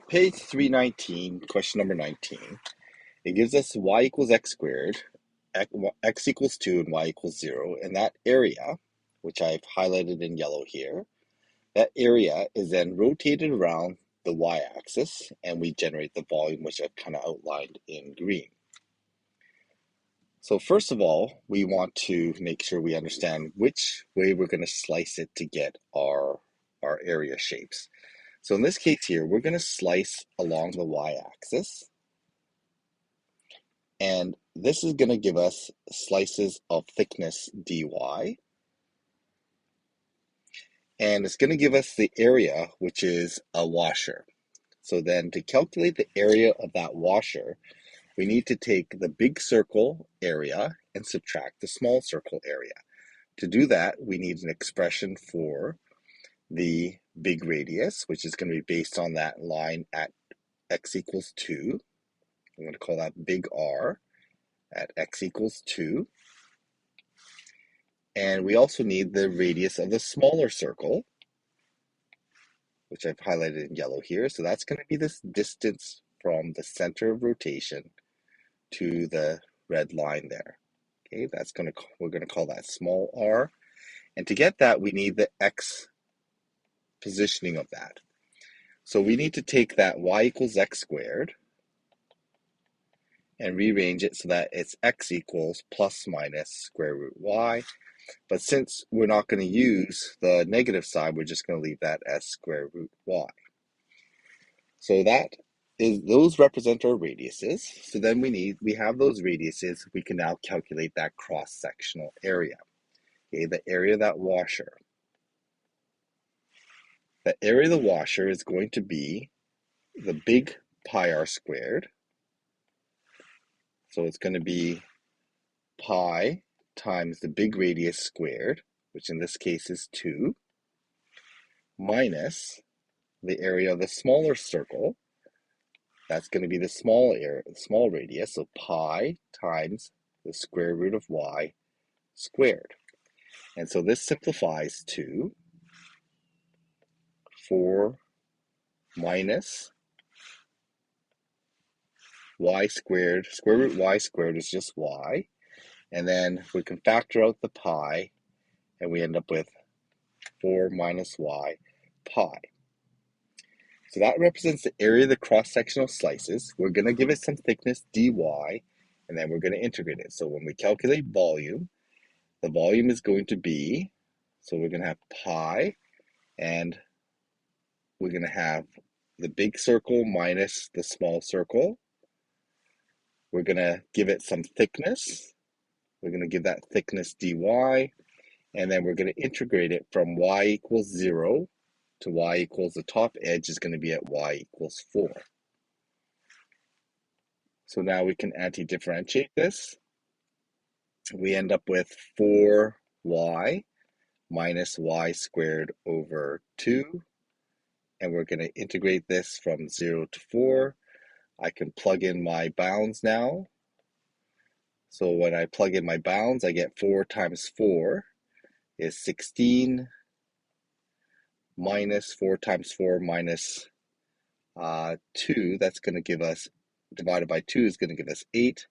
Page 319, question number 19. It gives us y equals x squared, x equals 2, and y equals 0. And that area, which I've highlighted in yellow here, that area is then rotated around the y-axis, and we generate the volume, which I've kind of outlined in green. So first of all, we want to make sure we understand which way we're going to slice it to get our area shapes. So in this case here, we're going to slice along the y-axis, and this is going to give us slices of thickness dy, and it's going to give us the area, which is a washer. So then to calculate the area of that washer, we need to take the big circle area and subtract the small circle area. To do that, we need an expression for the big radius, which is going to be based on that line at x equals 2. I'm going to call that big R at x equals 2. And we also need the radius of the smaller circle, which I've highlighted in yellow here. So that's going to be this distance from the center of rotation to the red line there. Okay, we're going to call that small r. And to get that, we need the x positioning of that. So we need to take that y equals x squared and rearrange it so that it's x equals plus minus square root y. But since we're not going to use the negative side, we're just going to leave that as square root y. So those represent our radiuses. So then we have those radiuses. We can now calculate that cross-sectional area. Okay, the area of that washer. The area of the washer is going to be the big pi r squared. So it's going to be pi times the big radius squared, which in this case is 2, minus the area of the smaller circle. That's going to be the small radius, so pi times the square root of y squared. And so this simplifies to 4 minus y squared. Square root y squared is just y. And then we can factor out the pi, and we end up with 4 minus y pi. So that represents the area of the cross-sectional slices. We're going to give it some thickness dy, and then we're going to integrate it. So when we calculate volume, the volume is going to be, so we're going to have pi, and we're going to have the big circle minus the small circle. We're going to give it some thickness. We're going to give that thickness dy, and then we're going to integrate it from y equals 0 to y equals the top edge is going to be at y equals 4. So now we can anti-differentiate this. We end up with 4y minus y squared over 2. And we're going to integrate this from 0 to 4. I can plug in my bounds now. So when I plug in my bounds, I get 4 times 4 is 16 minus 4 times 4 minus 2. That's going to give us, divided by 2 is going to give us 8,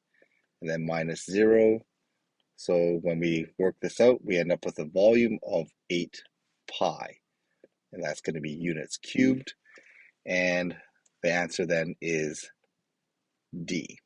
and then minus 0. So when we work this out, we end up with a volume of 8 pi. And that's going to be units cubed. And the answer then is D.